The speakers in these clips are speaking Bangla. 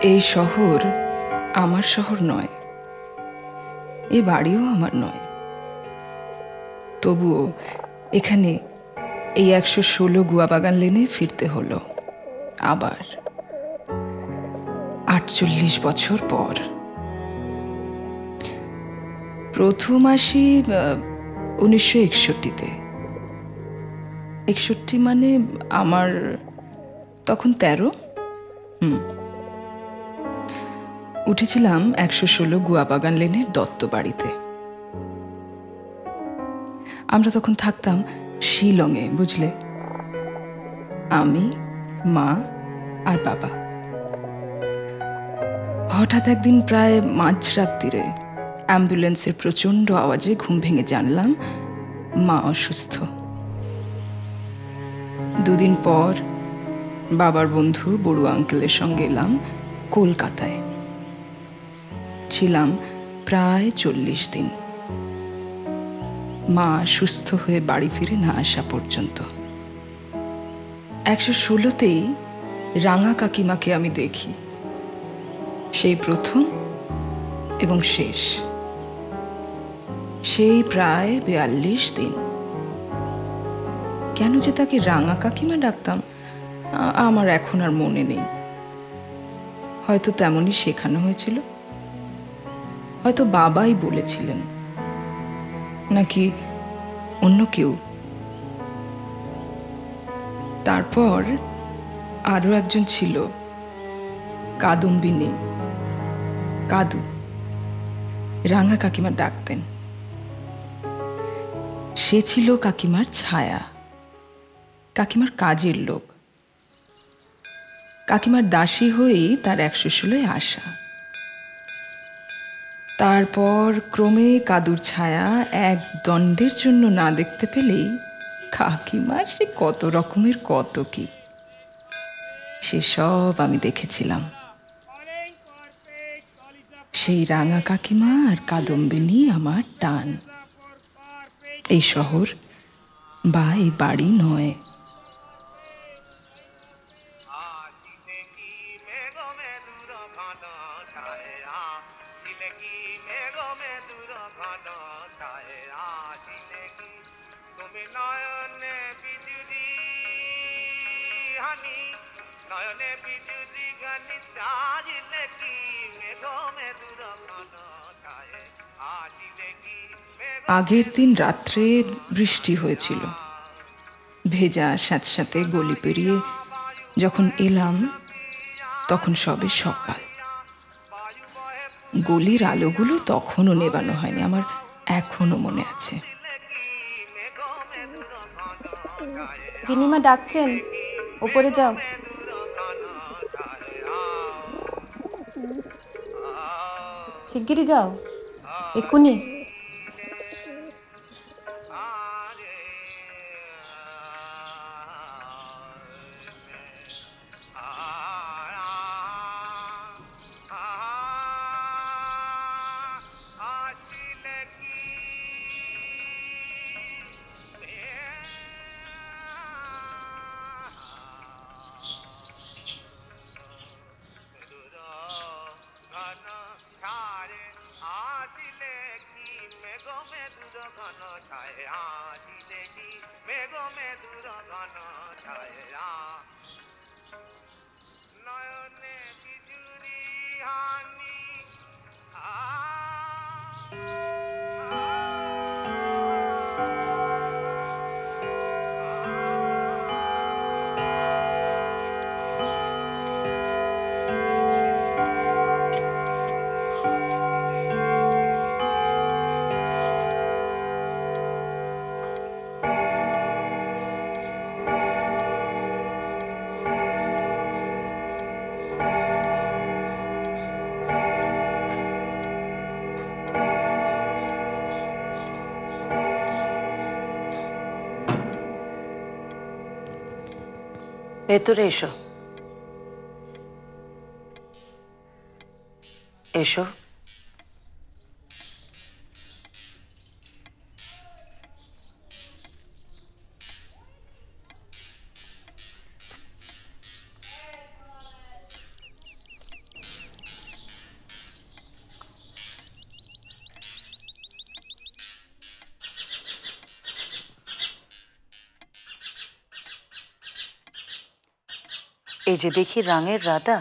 এই শহর আমার শহর নয়, এ বাড়িও আমার নয়। তবুও এখানে এই ১১৬ গুয়াবাগান লেনে ফিরতে হলো আবার ৪৮ বছর পর। প্রথম আসি ১৯৬১-তে। ৬১ মানে আমার তখন ১৩। উঠেছিলাম ১১৬ গুয়াবাগান লেনের দত্ত বাড়িতে। আমরা তখন থাকতাম শিলংয়ে, বুঝলে, আমি, মা আর বাবা। হঠাৎ একদিন প্রায় মাঝরাত্রিরে অ্যাম্বুলেন্সের প্রচণ্ড আওয়াজে ঘুম ভেঙে জানলাম মা অসুস্থ। দুদিন পর বাবার বন্ধু বড়ুয়া আঙ্কেলের সঙ্গে এলাম কলকাতায়। ছিলাম প্রায় ৪০ দিন, মা সুস্থ হয়ে বাড়ি ফিরে না আসা পর্যন্ত। ১১৬তেই রাঙা কাকিমাকে আমি দেখি, সেই প্রথম এবং শেষ। সেই প্রায় ৪২ দিন। কেন যে তাকে রাঙা কাকিমা ডাকতাম আমার এখন আর মনে নেই। হয়তো তেমনই শেখানো হয়েছিল, হয়তো বাবাই বলেছিলেন, নাকি অন্য কেউ। তারপর আরো একজন ছিল, কাদম্বিনী, কাদু। রাঙা কাকিমা ডাকতেন। সে ছিল কাকিমার ছায়া, কাকিমার কাজের লোক। কাকিমার দাসী হয়েই তার ১১৬ আসা। তারপর ক্রমে কাদুর ছায়া এক দণ্ডের জন্য না দেখতে পেলেই কাকিমার সে কত রকমের কত কি, সেসব আমি দেখেছিলাম। সেই রাঙা কাকিমা আর কাদম্বিনী আমার টান। এই শহর বা এই বাড়ি নয়। আগের দিন রাত্রে বৃষ্টি হয়েছিল। ভেজা স্যাঁতস্যাঁতে গলি পেরিয়ে যখন এলাম তখন সবে সকাল। গলির আলোগুলো তখনও নেবানো হয়নি, আমার এখনো মনে আছে। গিনিমা ডাকছেন, ওপরে যাও। শিগগিরই যাও, এক্ষুনি। ভেতরে এসো, এসো। এই যে দেখি রঙের রাধা,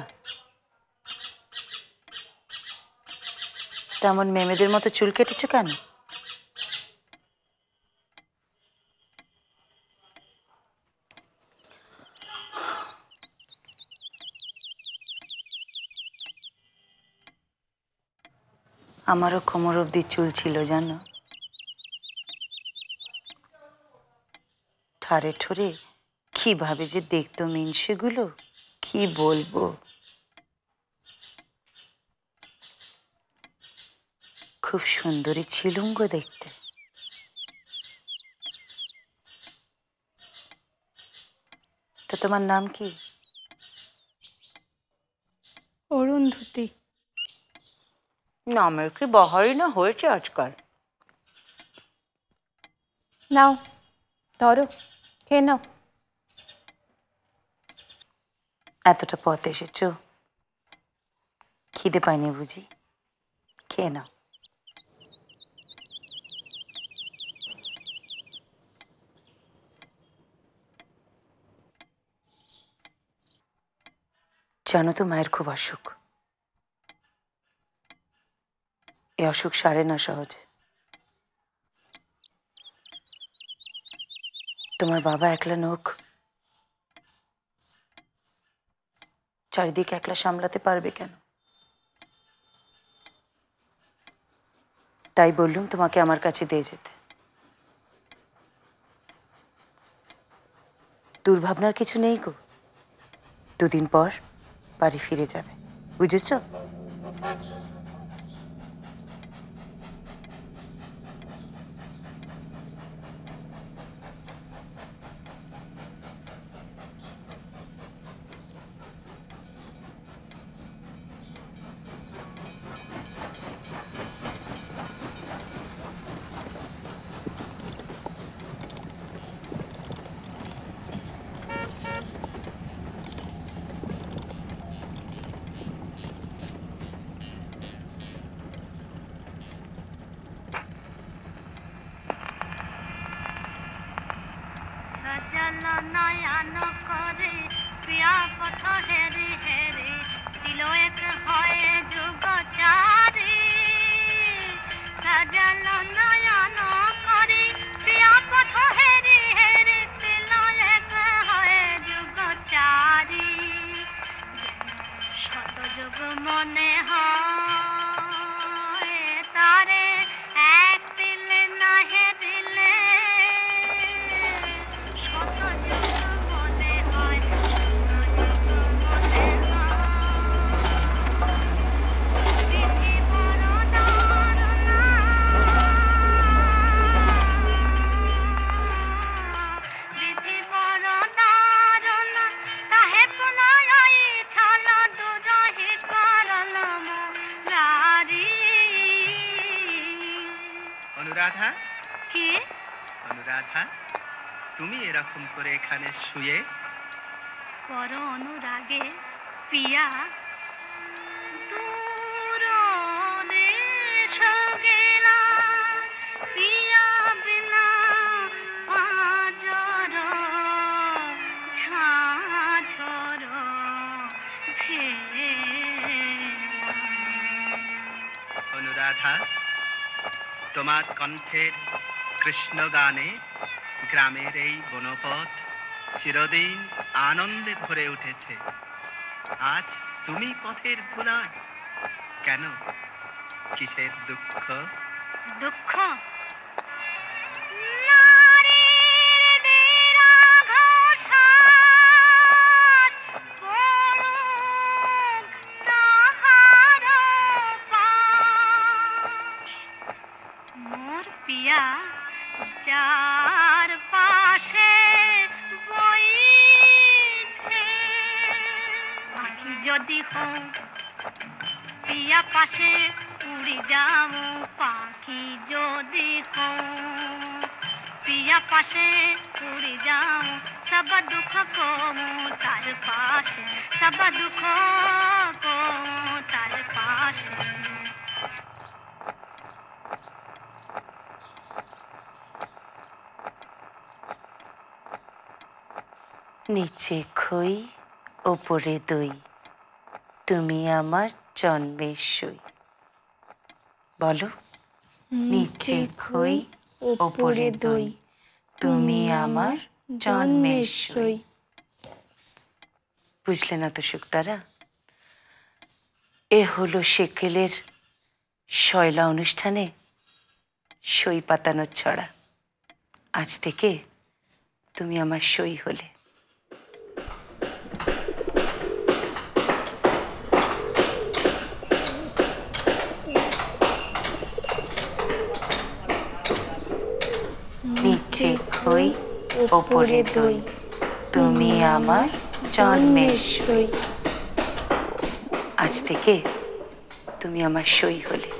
তেমন মেমেদের মতো চুল কেটেছো কেন? আমারও কোমর অব্দি চুল ছিল জানো, ঠাড়ে ঠোরে কিভাবে যে দেখতো মিনসেগুলো, কি বলবো। খুব সুন্দরী ছিলুম গো দেখতে। তো তোমার নাম কি? অরুন্ধতী। নামের কি বাহারি না হয়েছে আজকাল। নাও ধরো, খেয়ে নাও। এতটা পথ এসেছো, খিদে পাইনি বুঝি? খেয়ে নাও। জানো তো মায়ের খুব অসুখ। এ অসুখ সারে না সহজে। তোমার বাবা একলা নোক, চারিদিকে একলা সামলাতে পারবে কেন? তাই বললুম তোমাকে আমার কাছে দিয়ে যেতে। দুর্ভাবনার কিছু নেই গো, দুদিন পর বাড়ি ফিরে যাবে, বুঝেছো? নয়ন করে প্রিয়া পথ হেরি হেরি দিল এক হয় যুগচারী। সাজাল নয়ন করে প্রিয়া পথ হেরি হেরি দিল এক হয় যুগচারী। শত যুগ মনে হয় তারে এক দিলে নাহে দিলে। অনুরাধা, কি অনুরাধা, তুমি এরকম করে এখানে শুয়ে? বড় অনুরাগে পিয়া দূর দেশ গেলাম, পিয়া বিনা পাঁজর ঝাঝর অনুরাধা, তোমার কণ্ঠের কৃষ্ণ গানে গ্রামের এই বনপথ চিরদিন আনন্দে ভরে উঠেছে। আজ তুমি পথের ধুলায়, কেন? কিসের দুঃখ? দুঃখ যার পাশে বইছে পাখি যদি হোক পিয়া পাশে উড়ি যাও, পাখি যদি হোক পিয়া পাশে উড়ি যাও, সব দুঃখ কো তার পাশে, সব দুঃখ কো তার পাশে। নিচে খই ওপরে দই, তুমি আমার জন্মের সই। বলো। নিচে খই, ওপরে দই, তুমি আমার জন্মের সই। বুঝলে না তো শুক্তারা? এ হলো সেকেলের শয়লা অনুষ্ঠানে সই পাতানোর ছড়া। আজ থেকে তুমি আমার সই হলে। নিচে খই, ওপরে দই, তুমি আমার জন্মের সই। আজ থেকে তুমি আমার সই হলে।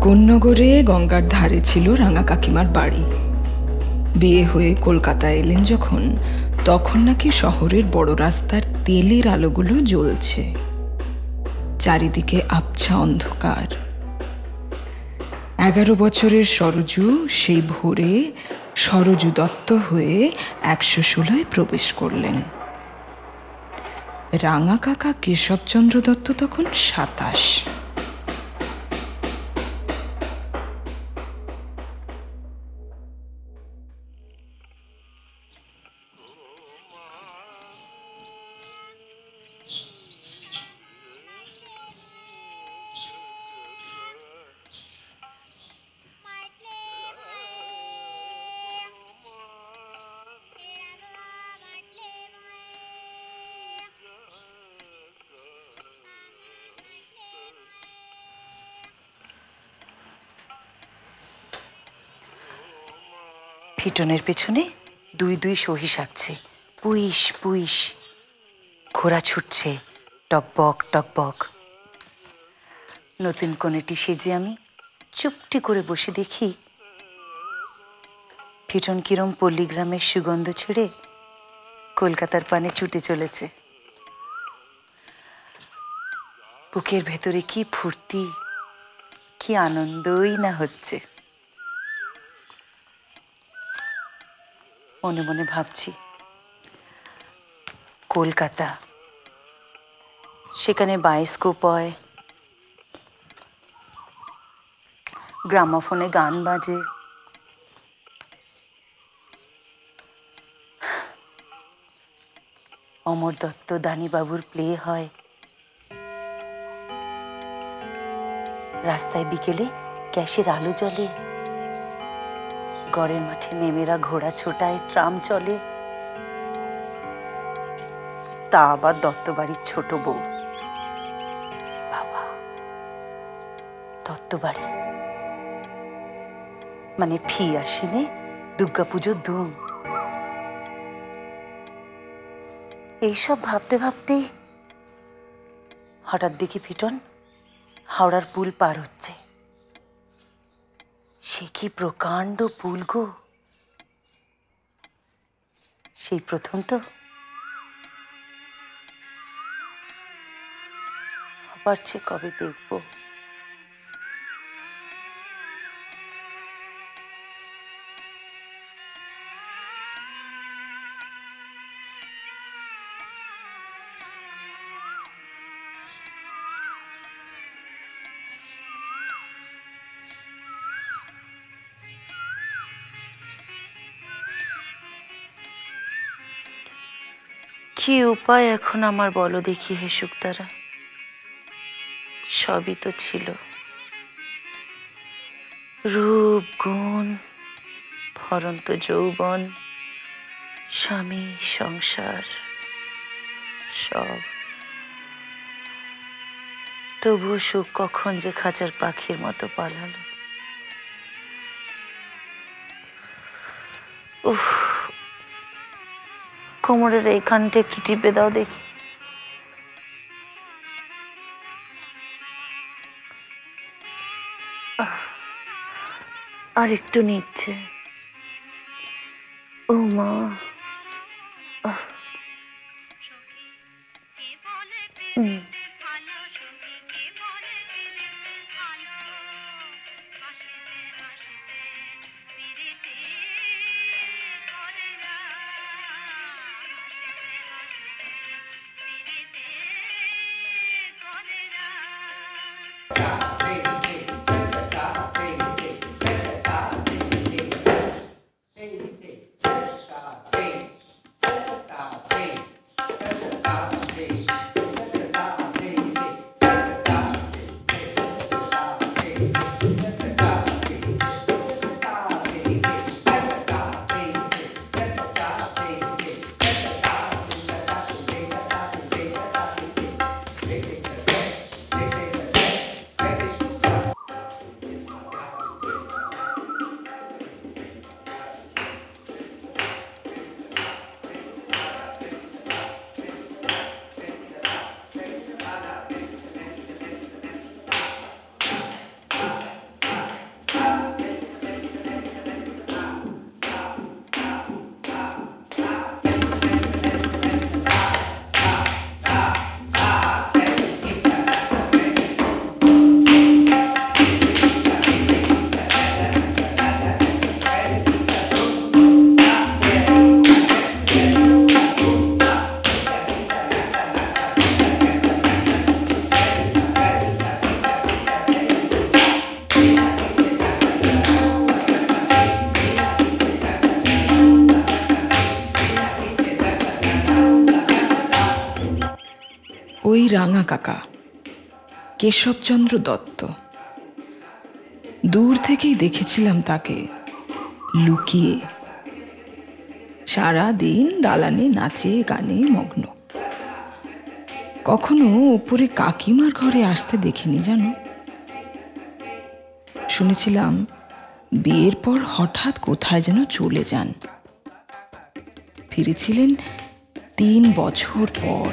কোন্নগরে গঙ্গার ধারে ছিল রাঙা কাকিমার বাড়ি। বিয়ে হয়ে কলকাতায় এলেন যখন, তখন নাকি শহরের বড় রাস্তার তেলের আলোগুলো জ্বলছে, চারিদিকে আবছা অন্ধকার। 11 বছরের সরজু সেই ভোরে সরজু দত্ত হয়ে 116 প্রবেশ করলেন। রাঙা কাকা কেশবচন্দ্র দত্ত তখন 27। ফিটনের পেছনে দুই দুই সহিস আঁকছে, পুইস পুইস। ঘোড়া ছুটছে টকবক টকবক। নতুন কনেটি সেজে আমি চুপটি করে বসে দেখি ফিটন কিরম পল্লীগ্রামের সুগন্ধ ছেড়ে কলকাতার পানে ছুটে চলেছে। বুকের ভেতরে কি ফুর্তি, কি আনন্দই না হচ্ছে। মনে মনে ভাবছি, কলকাতা, সেখানে বায়োস্কোপ হয়, গ্রামাফোনে গান বাজে, অমর দত্ত দানিবাবুর প্লে হয়, রাস্তায় বিকেলে গ্যাসের আলো জ্বলে, গড়ের মাঠে মেমেরা ঘোড়া ছোটায়, ট্রাম চলে। তা আবার দত্তবাড়ির ছোট বউ। বাবা, দত্তবাড়ি মানে ফি আসেনে দুর্গাপুজোর ধুম। এইসব ভাবতে ভাবতে হঠাৎ দেখি পিটন হাওড়ার পুল পার হচ্ছে। সে কি প্রকাণ্ড পুল গো! সেই প্রথম তো। আবার সে কবে দেখব। কি উপায় এখন আমার বলো দেখি হে শুকতারা? সবই তো ছিল, রূপ গুণ, ফরন্ত যৌবন, স্বামী, সংসার, সব। তবুও সুখ কখন যে খাঁচার পাখির মতো পালালো। উফ, কোমরের এইখানটা একটু টিপে দাও দেখি। আর একটু নিচ্ছে। ও মা, ওই রাঙা কাকা কেশবচন্দ্র দত্ত। দূর থেকেই দেখেছিলাম তাকে লুকিয়ে, সারা দিন দালানে নাচে গানে মগ্ন। কখনো উপরে কাকিমার ঘরে আসতে দেখিনি জানো। শুনেছিলাম বিয়ের পর হঠাৎ কোথায় যেন চলে যান, ফিরেছিলেন 3 বছর পর।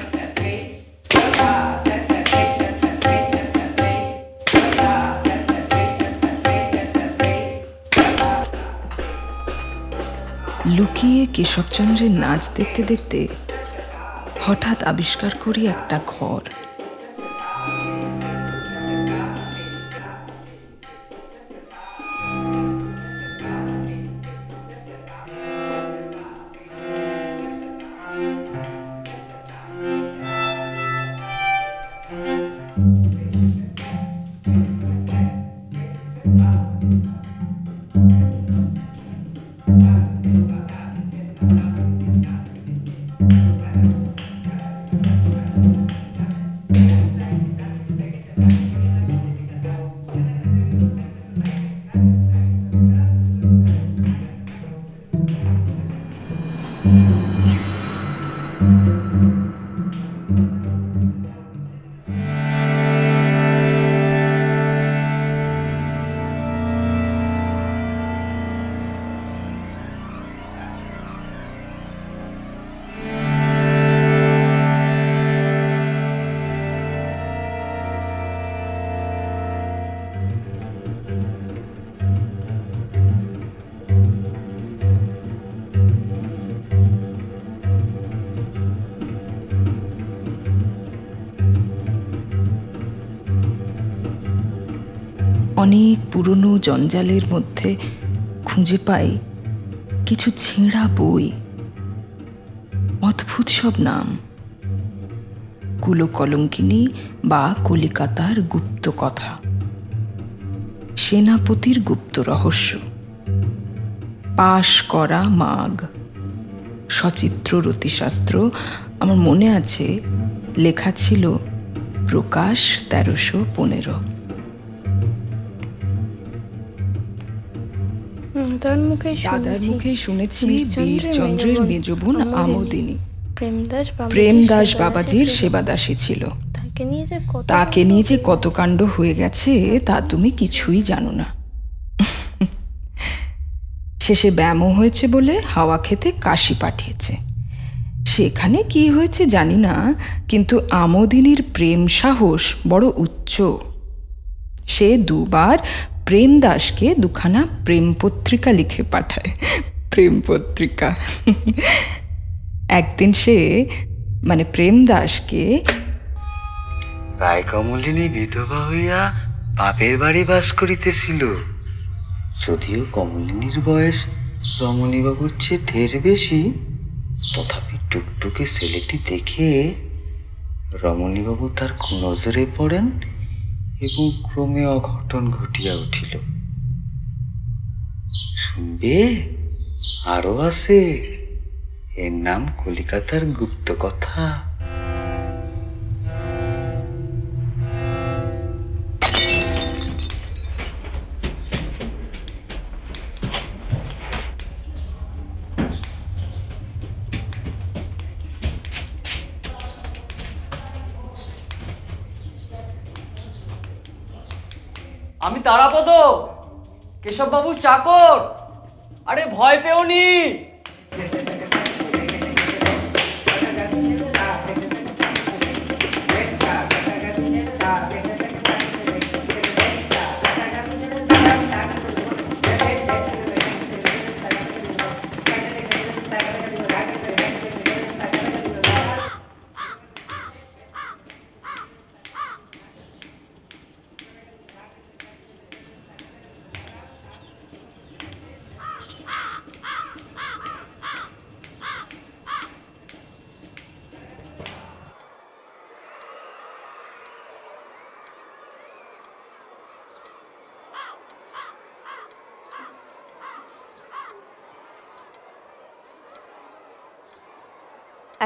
লুকিয়ে কেশবচন্দ্রের নাচ দেখতে দেখতে হঠাৎ আবিষ্কার করি একটা ঘর। অনেক পুরনো জঞ্জালের মধ্যে খুঁজে পাই কিছু ছেঁড়া বই। অদ্ভুত সব নাম, কুলকলঙ্কিনী বা কলিকাতার গুপ্ত কথা, সেনাপতির গুপ্ত রহস্য, পাশ করা মাগ, সচিত্র রতিশাস্ত্র। আমার মনে আছে লেখা ছিল প্রকাশ 1315। দাদার মুখেই শুনেছি বীরচন্দ্রের মেজ বোন আমোদিনী প্রেমদাস বাবাজির সেবাদাসী ছিল। তাকে নিয়ে যে কত কাণ্ড হয়ে গেছে তা তুমি কিছুই জানো না। শেষে ব্যামো হয়েছে বলে হাওয়া খেতে কাশি পাঠিয়েছে। সেখানে কি হয়েছে জানি না, কিন্তু আমোদিনীর প্রেম সাহস বড় উচ্চ। সে দুবার প্রেমদাসকে দুখানা প্রেম পত্রিকা লিখে পাঠায়। প্রেম পত্রিকা। একদিন সে প্রেমদাসকে রায়কমলিনী বিধবা হইয়া বাপের বাড়ি বাস করিতেছিল। যদিও কমলিনীর বয়স রমণীবাবুর চেয়ে ঢের বেশি, তথাপি টুকটুকে ছেলেটি দেখে রমণীবাবু তার কুনজরে পড়েন এবং ক্রমে অঘটন ঘটিয়া উঠিল। শুনবে, আরো আছে। এর নাম কলিকাতার গুপ্ত কথা। আমি তারাপদ, কেশববাবুর চাকর। আরে ভয় পেওনি।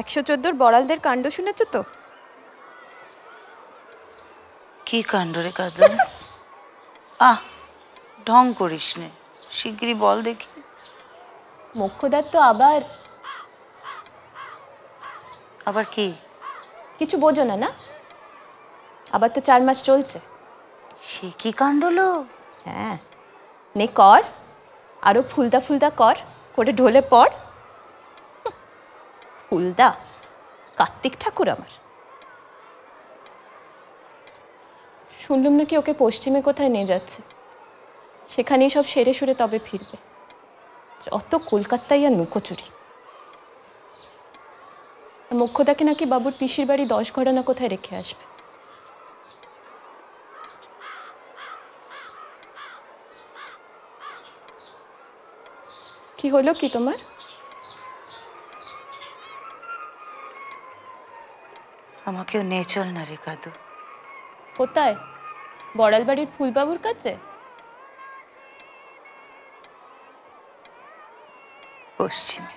একশো ১৪ বড়ালদের কাণ্ড শুনেছ তো? কি কাণ্ড রে কাদু? ঢং করিস নে, শিগগিরই বল দেখি। মোক্ষদার তো আবার আবার কি? কিছু বোঝো না? না, আবার তো 4 মাস চলছে। সে কি কাণ্ড লো? হ্যাঁ, নে কর, আরো ফুলদা ফুলদা করে ঢোলে পড়। ফুলদা কার্তিক ঠাকুর আমার। শুনলাম নাকি ওকে পশ্চিমে কোথায় নিয়ে যাচ্ছে, সেখানেই সব সেরে সুরে তবে ফিরবে। অত কলকাতায় আর লুকোচুরি। মোক্ষদাকে নাকি বাবুর পিসির বাড়ি 10 ঘরানা কোথায় রেখে আসবে। কি হলো কি তোমার? আমাকেও নিয়ে চল না রে কাদু। কোথায়? বড়াল বাড়ির ফুলবাবুর কাছে? পশ্চিমে।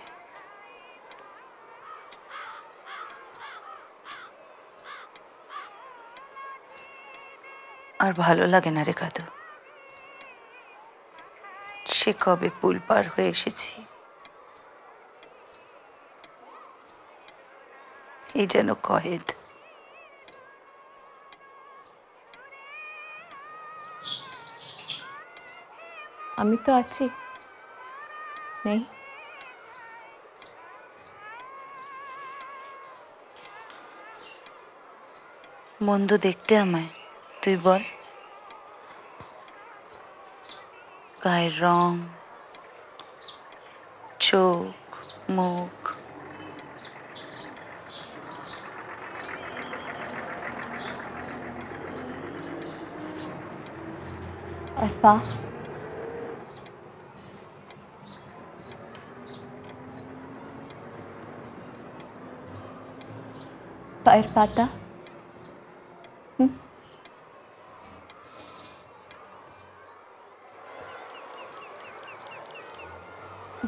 আর ভালো লাগে না রে কাদু। সে কবে পুল পার হয়ে এসেছি, এই যেন কয়েদ। আমি তো আছি, নেই? মন্দ দেখতে আমায়, তুই বল। গায়ের রং, চোখ, মুখ, আর পা, পায়ের পাতা,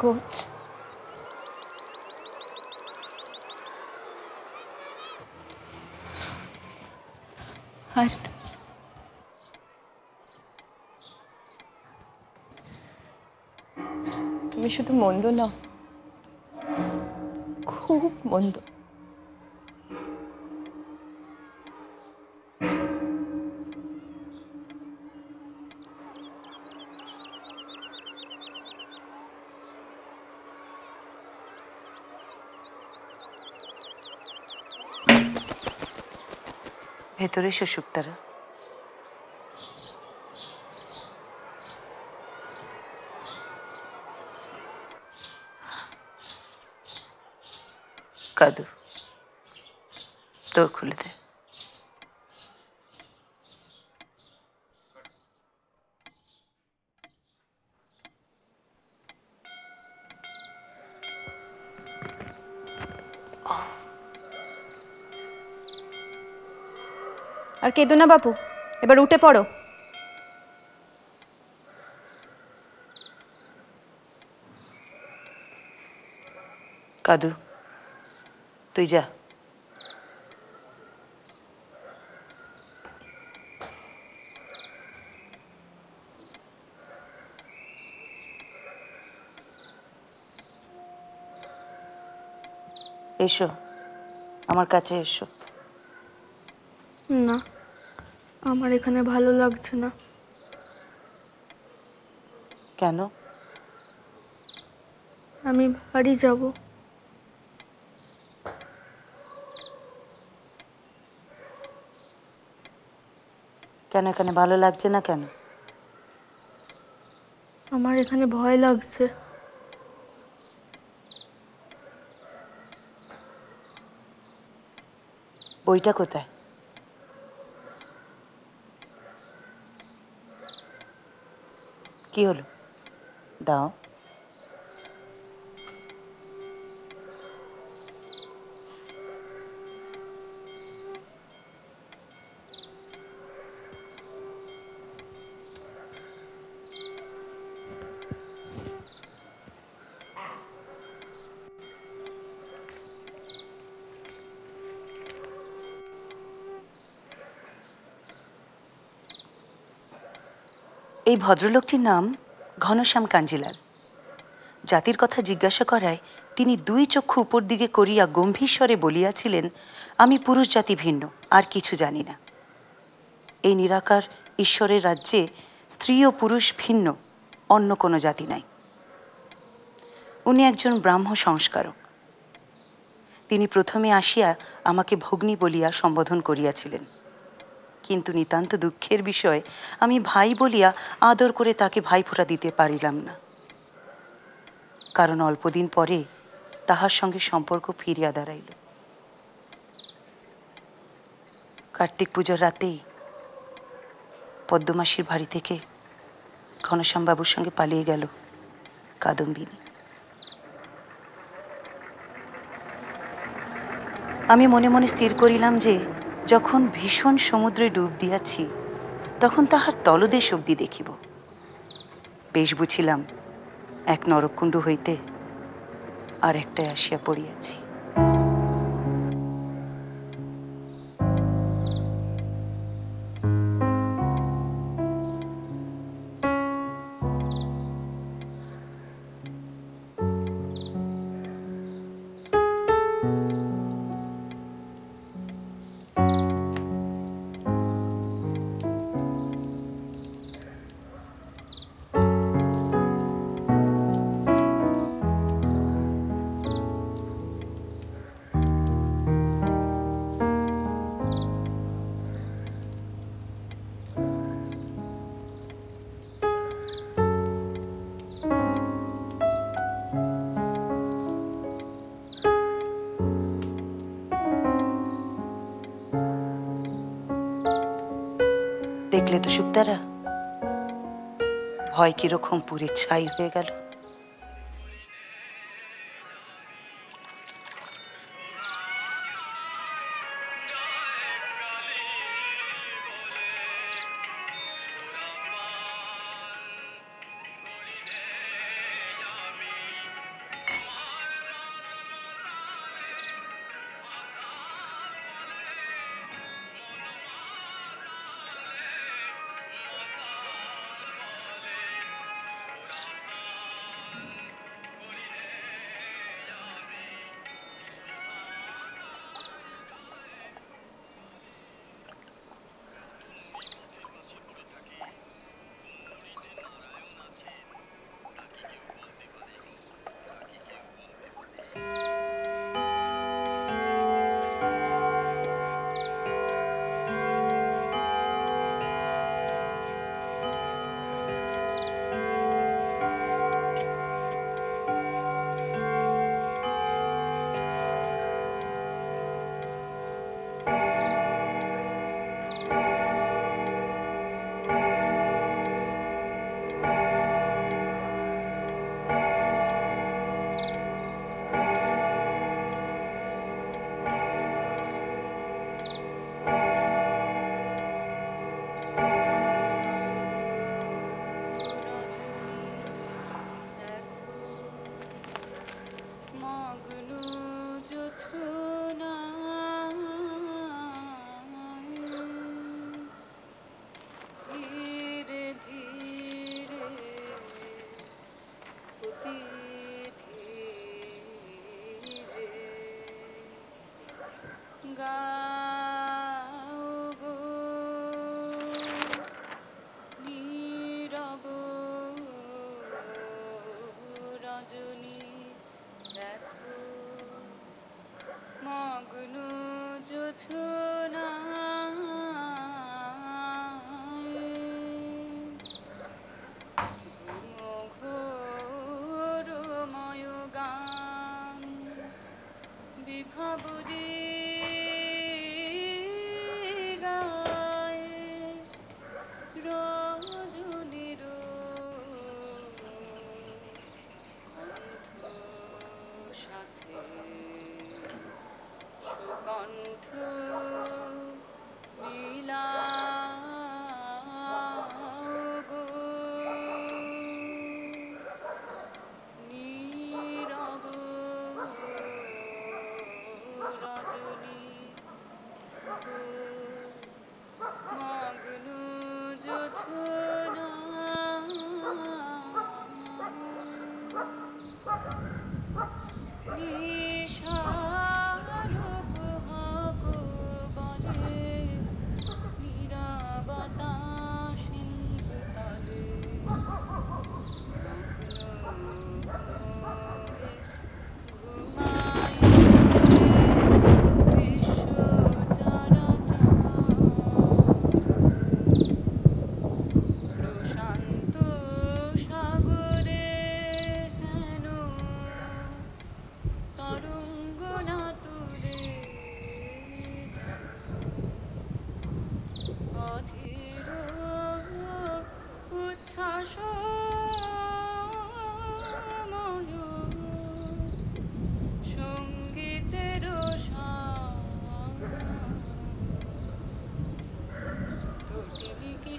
গোছ, আর তুমি শুধু মন্দ নও, খুব মন্দ। ভেতরে এসো শুক্তারা। কাদু, ডোর খুলে দে। আর কেঁদো না বাপু, এবার উঠে পড়ো। কাদু, তুই যা। এসো, আমার কাছে এসো। না, আমার এখানে ভালো লাগছে না। কেন? আমি বাড়ি যাব। কেন এখানে ভালো লাগছে না কেন? আমার এখানে ভয় লাগছে। বইটা কোথায়? কি হলো? দাও। এই ভদ্রলোকটির নাম ঘনশ্যাম কাঞ্জিলাল। জাতির কথা জিজ্ঞাসা করায় তিনি দুই চক্ষু উপর দিকে করিয়া গম্ভীর স্বরে বলিয়াছিলেন, আমি পুরুষ জাতি ভিন্ন, আর কিছু জানি না। এই নিরাকার ঈশ্বরের রাজ্যে স্ত্রী ও পুরুষ ভিন্ন, অন্য কোনো জাতি নাই। উনি একজন ব্রাহ্ম সংস্কারক। তিনি প্রথমে আসিয়া আমাকে ভগ্নী বলিয়া সম্বোধন করিয়াছিলেন, কিন্তু নিতান্ত দুঃখের বিষয় আমি ভাই বলিয়া আদর করে তাকে ভাইফোঁটা দিতে পারিলাম না। কারণ অল্পদিন পরে তাহার সঙ্গে সম্পর্ক ফিরিয়া দাঁড়াইল। কার্তিক পূজার রাতেই পদ্মমাসির বাড়ি থেকে ঘনশ্যামবাবুর সঙ্গে পালিয়ে গেল কাদম্বিনী। আমি মনে মনে স্থির করিলাম যে যখন ভীষণ সমুদ্রে ডুব দিয়াছি তখন তাহার তলদেশ অবধি দেখিব। বেশ বুঝিলাম এক নরককুণ্ড হইতে আর একটাই আসিয়া পড়িয়াছি। দেখলে তো শুক্তারা, ভয় কিরকম পুড়ে ছাই হয়ে গেল।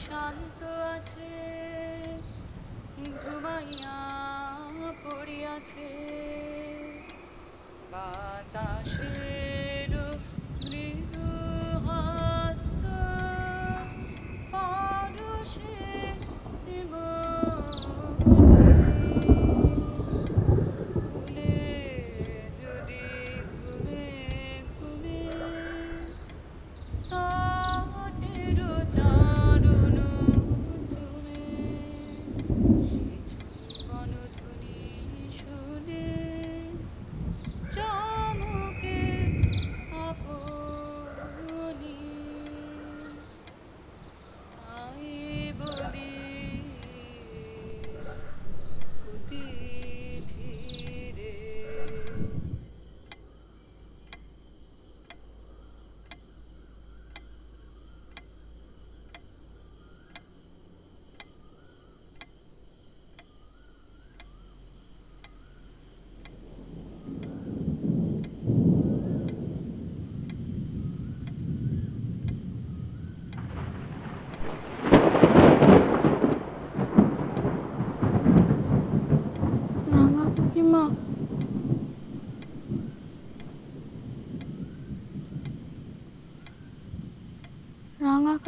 শান্ত আছে, ঘুমাইয়া পড়িয়াছে, বাতাসের মৃদু হস্ত পরশে ভুলে যদি ঘুমে ঘুমে তটের চারণ চুমে বনধ্বনি শুনে চমকে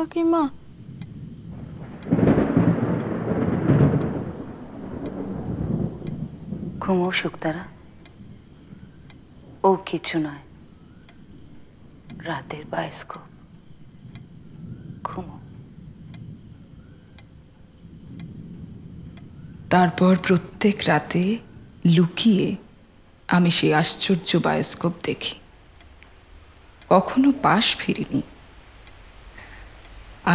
কাকিমা? ঘুমো শুকতারা, ও কিছু নয়, রাতের বায়োস্কোপ। ঘুমো। তারপর প্রত্যেক রাতে লুকিয়ে আমি সেই আশ্চর্য বায়োস্কোপ দেখি। কখনো পাশ ফিরিনি।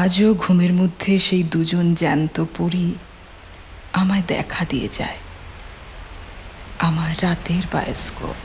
আজও ঘুমের মধ্যে সেই দুজন জ্যান্ত পরী আমায় দেখা দিয়ে যায়। আমার রাতের বায়োস্কোপ।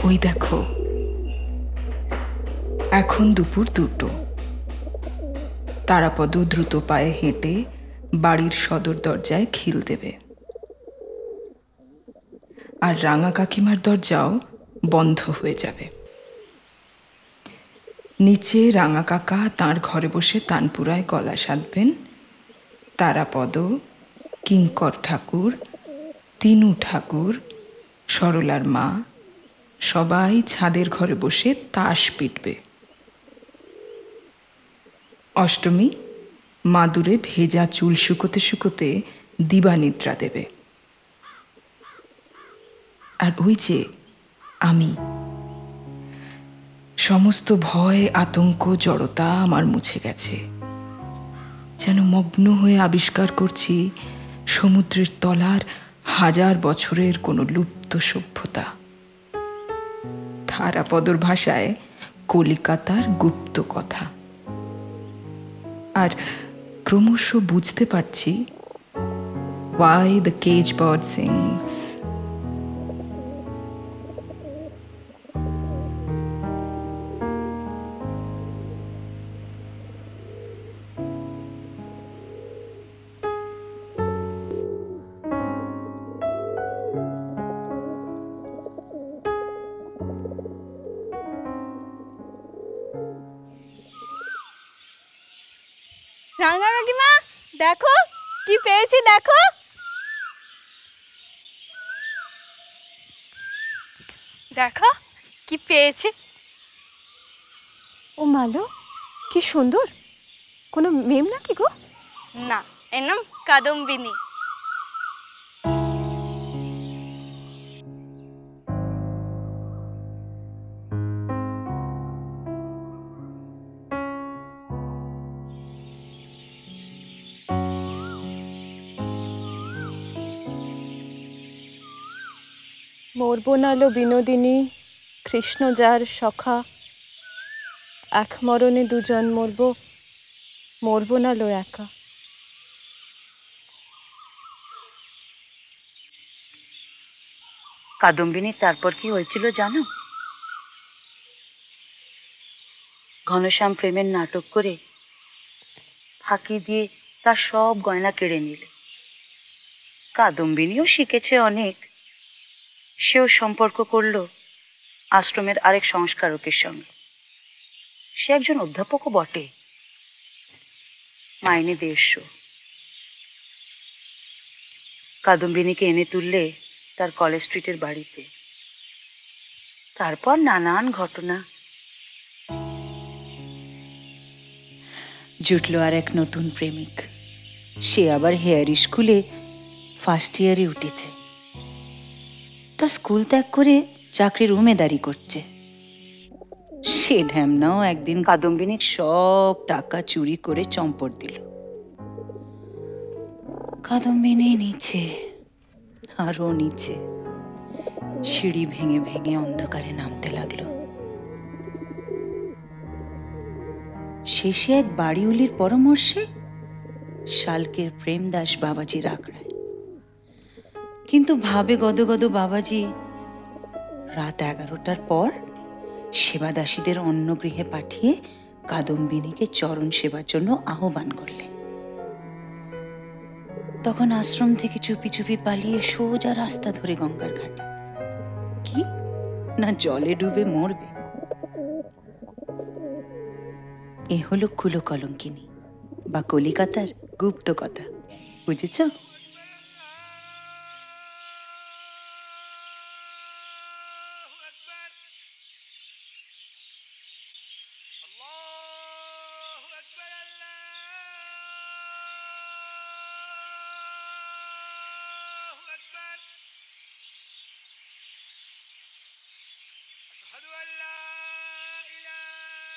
ওই দেখো, এখন দুপুর 2টো। তারাপদ দ্রুত পায়ে হেঁটে বাড়ির সদর দরজায় খিল দেবে, আর রাঙা কাকিমার দরজাও বন্ধ হয়ে যাবে। নিচে রাঙা কাকা তাঁর ঘরে বসে তানপুরায় গলা সাধবেন। তারাপদ, কিঙ্কর ঠাকুর, তিনু ঠাকুর, সরলার মা সবাই ছাদের ঘরে বসে তাস পিটবে। অষ্টমী মাদুরে ভেজা চুল শুকোতে শুকোতে দিবানিদ্রা দেবে। আর ওই যে আমি, সমস্ত ভয়, আতঙ্ক, জড়তা আমার মুছে গেছে। যেন মগ্ন হয়ে আবিষ্কার করছি সমুদ্রের তলার 1000 বছরের কোনো লুপ্ত সভ্যতা। তারাপদর ভাষায় কলিকাতার গুপ্ত কথা। আর ক্রমশ বুঝতে পারছি why the cage bird sings. রাঙা কাকিমা, দেখো কি পেয়েছি, দেখো। দেখো কি পেয়েছি। ও মালো, কি সুন্দর। কোনো মেম নাকি গো? না, এর নাম কাদম্বিনী। মরব নালো বিনোদিনী, কৃষ্ণ যার সখা, এক মরণে দুজন মরব, মরব নালো একা। কাদম্বিনী তারপর কি হয়েছিল জানো? ঘনশ্যাম প্রেমের নাটক করে ফাঁকি দিয়ে তার সব গয়না কেড়ে নিল। কাদম্বিনীও শিখেছে অনেক। সেও সম্পর্ক করল আশ্রমের আরেক সংস্কারকের সঙ্গে। সে একজন অধ্যাপকও বটে, মাইনে 150। কাদম্বিনীকে এনে তুললে তার কলেজ স্ট্রিটের বাড়িতে। তারপর নানান ঘটনা। জুটলো আর এক নতুন প্রেমিক। সে আবার হেয়ার স্কুলে ফার্স্ট ইয়ারে উঠেছে। তা স্কুল ত্যাগ করে চাকরির উমেদারি করছে। সে ঢ্যামনাও একদিন কাদম্বিনীর সব টাকা চুরি করে চম্পট দিল। কাদম্বিনী নিচে, আরো নিচে, সিঁড়ি ভেঙে ভেঙে অন্ধকারে নামতে লাগলো। শেষে এক বাড়িউলির পরামর্শে শালকের প্রেমদাস বাবাজির আখড়ায়। কিন্তু ভাবে গদগদ বাবাজি রাত 11টার পর সেবাদাসীদের অন্য গৃহে পাঠিয়ে কাদম্বিনীকে চরণ সেবার জন্য আহ্বান করলেন। তখন আশ্রম থেকে চুপি চুপি পালিয়ে সোজা রাস্তা ধরে গঙ্গার ঘাটে। কি না জলে ডুবে মরবে। এ হলো কুলো কলঙ্কিনী বা কলিকাতার গুপ্ত কথা। বুঝেছ?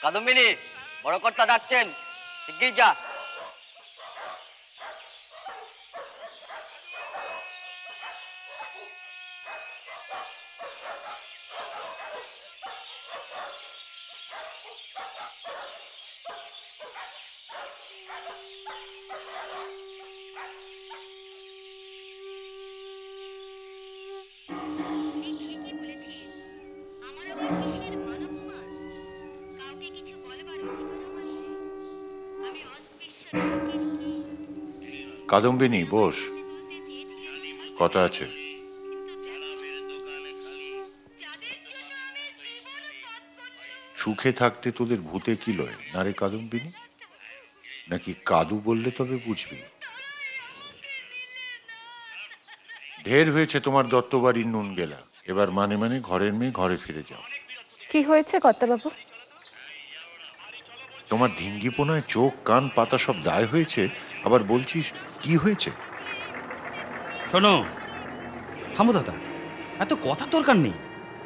কাদম্বিনী, বড় কর্তা ডাকছেন, শিগগির যা। কাদম্বিনী, বস, কথা আছে। সুখে থাকতে তোদের ভূতে কি লয় না রে কাদম্বিনী? নাকি কাদু বললে তবে বুঝবি? ঢের হয়েছে তোমার দত্তবাড়ির নুন গেলা। এবার মানে মানে ঘরের মেয়ে ঘরে ফিরে যাও। কি হয়েছে কর্তাবাবু? তোমার ধিঙ্গিপোনায় চোখ কান পাতা সব দায় হয়েছে, আবার বলছিস কি হয়েছে? শোনো, থামো দাদা, এত কথা দরকার নেই।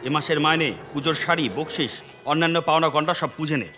এ মাসের মাইনে, পুজোর শাড়ি, বকশিস, অন্যান্য পাওনা ঘন্টা সব পুজে নে।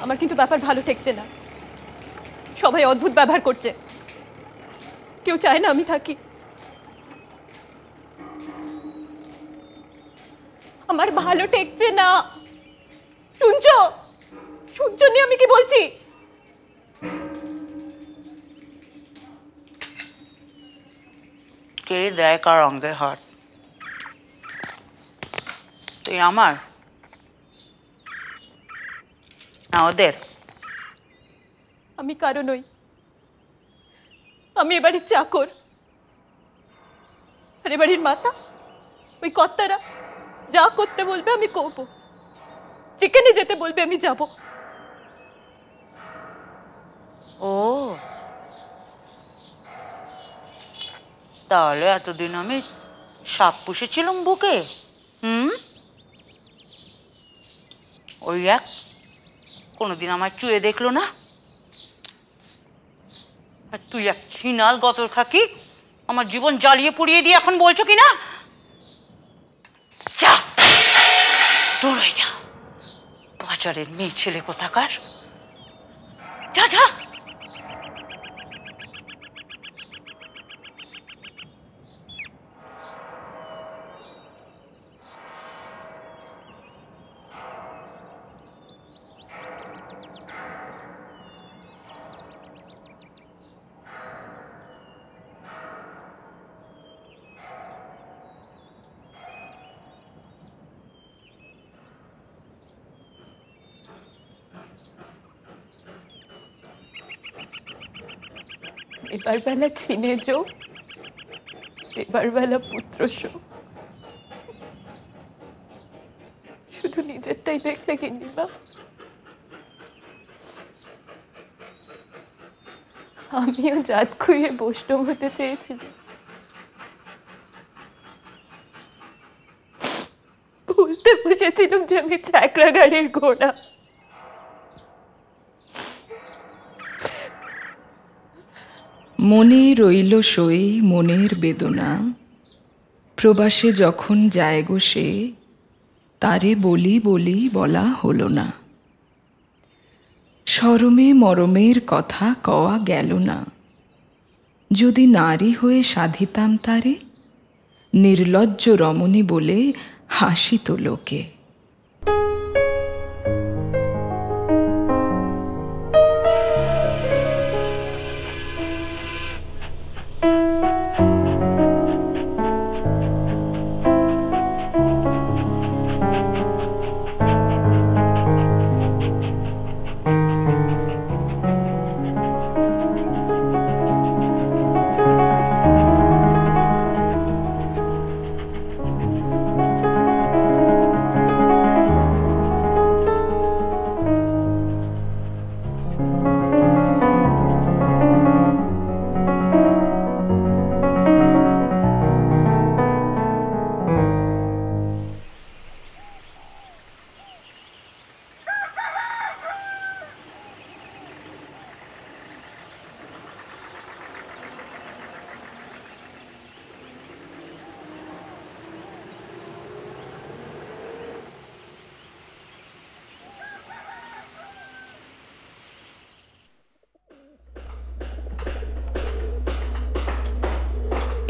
আমার কিন্তু ব্যাপার ভালো ঠেকছে না। সবাই অদ্ভুত ব্যবহার করছে, কেউ চায় না আমি থাকি। আমার ভালো ঠেকছে না। শুনছো শুনছো নি আমি কি বলছি? কে দেয় কার অঙ্গে হাত? তুই আমার না ওদের? আমি কারো নই, আমি এবাড়ির চাকর। আর এবাড়ির মাতা ওই কর্তারা যা করতে বলবে আমি করব, যেখানে যেতে বলবে আমি যাব। ও তাহলে এতদিন আমি সাপ পুষেছিলাম বুকে? ওই এক কোনোদিন আমার চুয়ে দেখলো না। আর তুই এক ছিনাল গতর খাকি, আমার জীবন জ্বালিয়ে পুড়িয়ে দিয়ে এখন বলছো কি না? যা দৌড়ে যা, বাজারের মেয়ে ছেলে কোথাকার। যা যা। এবার বেলা ছিনে যোগ, এবার বেলা পুত্র শোক। শুধু নিজেরটাই দেখলে গিন্নিমা, আমিও জাত খুঁয়ে বৈষ্ণব হতে চেয়েছিলাম। বলতে বসেছিলাম যে আমি চাকরা গাড়ির ঘোড়া। মনে রইল সই মনের বেদনা, প্রবাসে যখন যায় গো সে, তারে বলি বলি বলা হলো না। শরমে মরমের কথা কওয়া গেল না, যদি নারী হয়ে সাধিতাম তারে, নির্লজ্জ রমণী বলে হাসিত লোকে।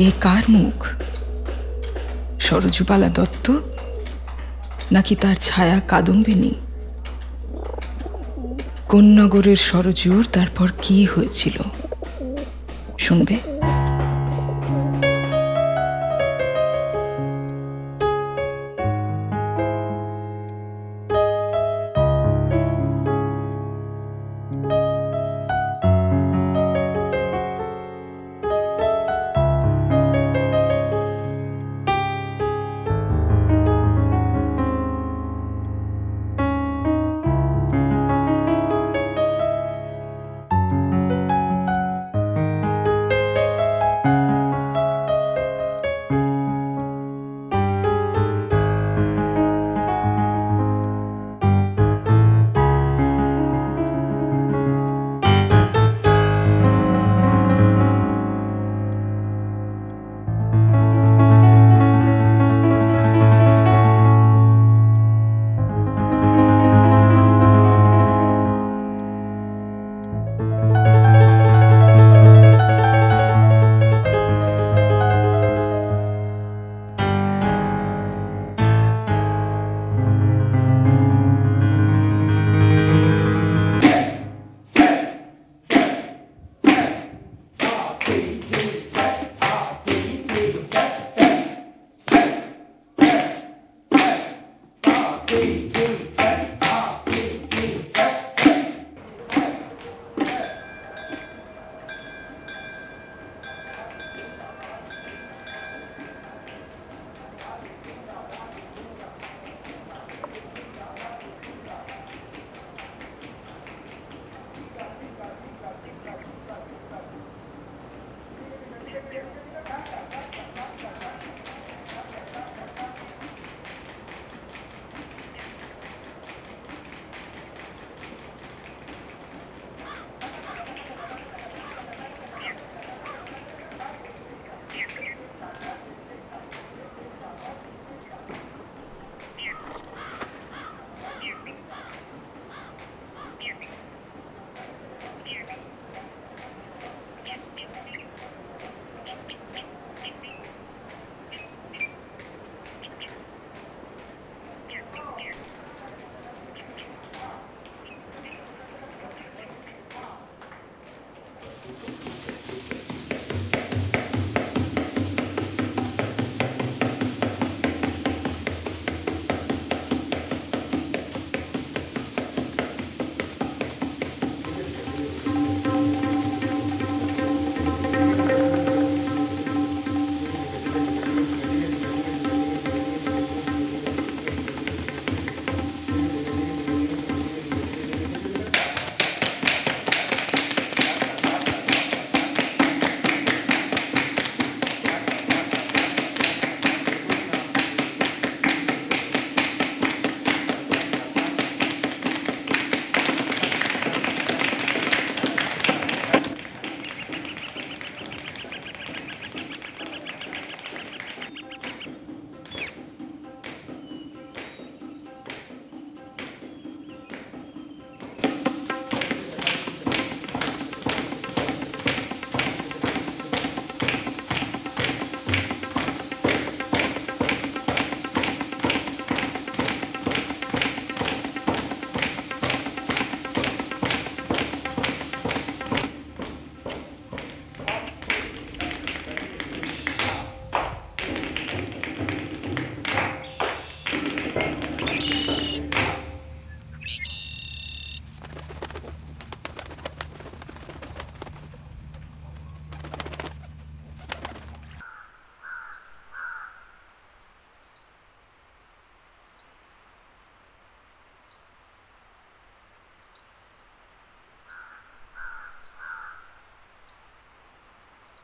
এ কার মুখ? সরজুবালা দত্ত নাকি তার ছায়া কাদম্বিনী? কোন নগরের সরজুর তারপর কি হয়েছিল শুনবে?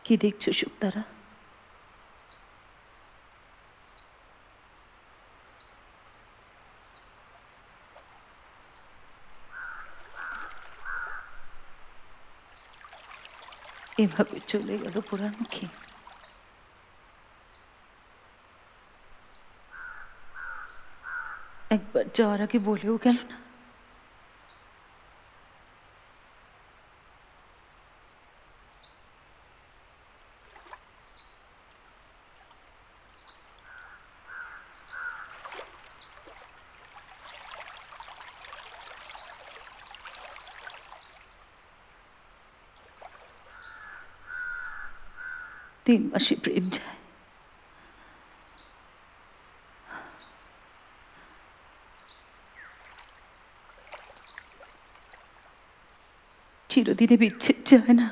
কি দেখছো শুক্তারা? এভাবে চলে গেল পোড়ামুখী। একবার যাওয়ার আগে বলেও গেল না। তিন মাসে প্রেম যায়, চিরদিনে বিচ্ছেদ যায় না।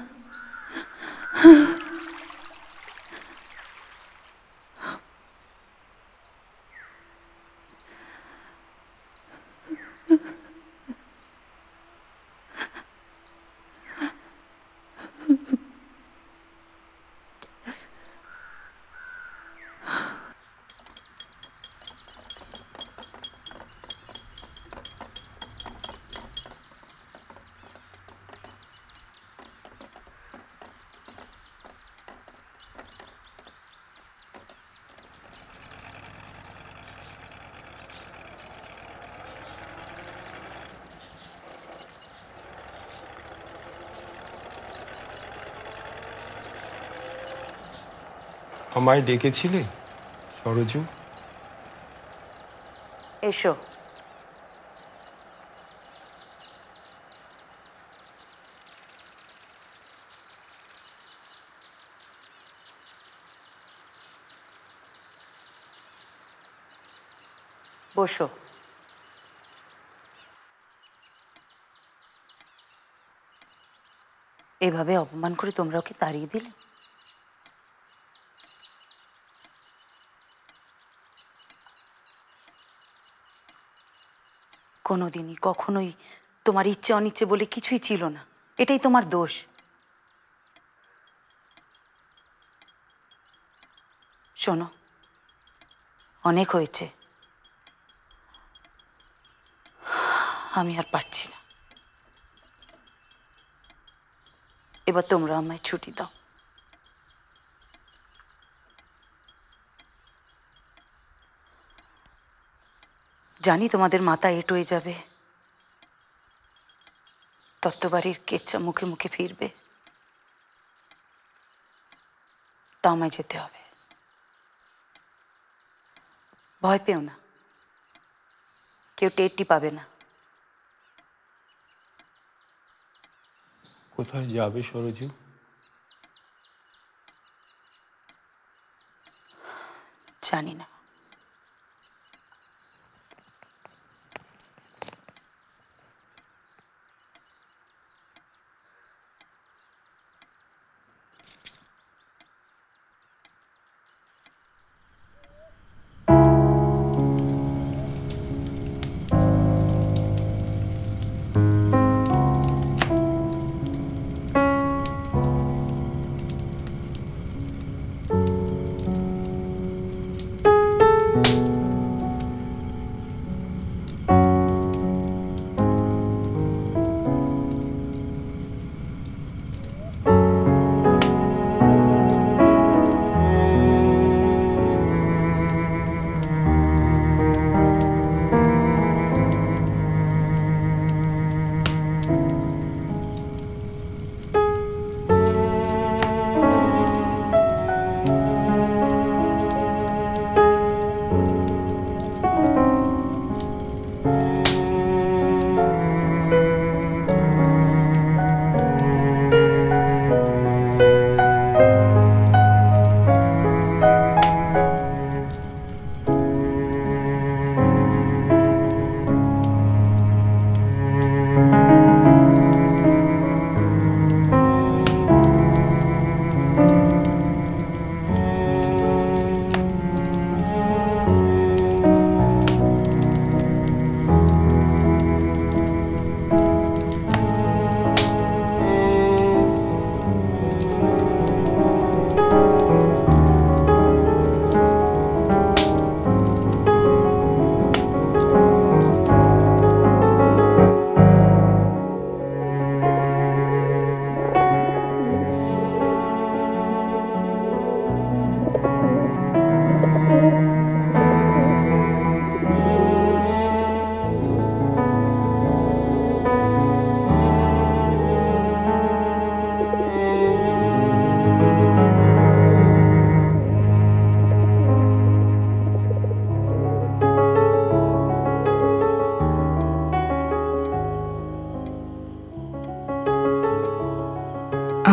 আমায় ডেকেছিলে সরজু? এসো। বসো। এভাবে অপমান করে তোমরা ওকে তাড়িয়ে দিলে? কোনোদিনই কখনোই তোমার ইচ্ছে অনিচ্ছে বলে কিছুই ছিল না। এটাই তোমার দোষ। শোনো, অনেক হয়েছে, আমি আর পারছি না। এবার তোমরা আমায় ছুটি দাও। জানি তোমাদের মাথা এঁট হয়ে যাবে, তত্ত্ববাড়ির কেচ্চা মুখে মুখে ফিরবে, তা আমায় যেতে হবে। ভয় পেও না, কেউ টেরটি পাবে না। কোথায় যাবে সরজু? জানি না।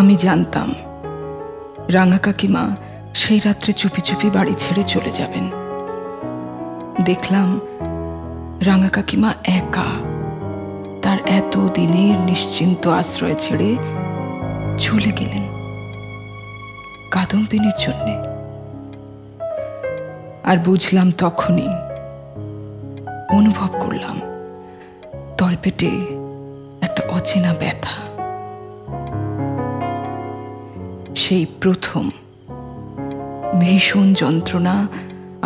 আমি জানতাম রাঙা কাকিমা সেই রাত্রে চুপি চুপি বাড়ি ছেড়ে চলে যাবেন। দেখলাম রাঙা কাকিমা একা তার এত দিনের নিশ্চিন্ত আশ্রয় ছেড়ে চলে গেলেন কাদম্বিনীর জন্যে। আর বুঝলাম তখনই, অনুভব করলাম তলপেটে একটা অচেনা ব্যথা। সেই প্রথম ভীষণ যন্ত্রণা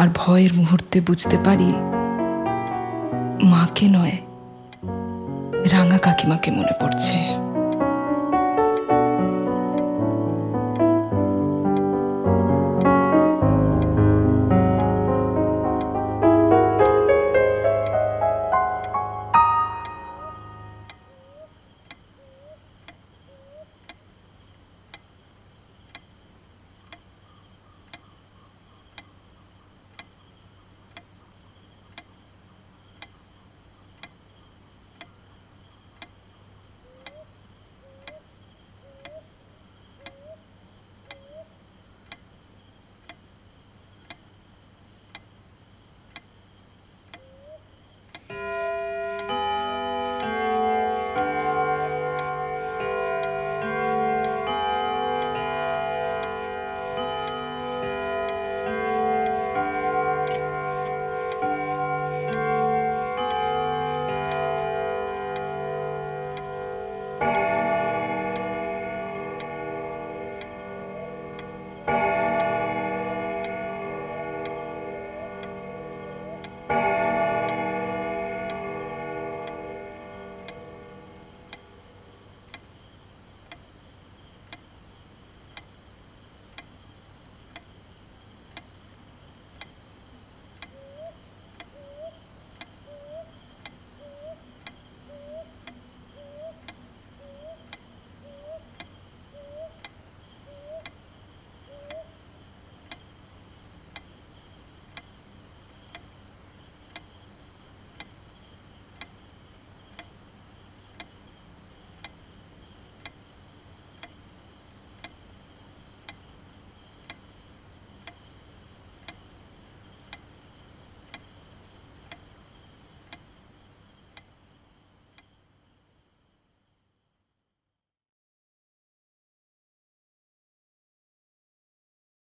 আর ভয়ের মুহূর্তে বুঝতে পারি মাকে নয় রাঙা কাকিমাকে মনে পড়ছে।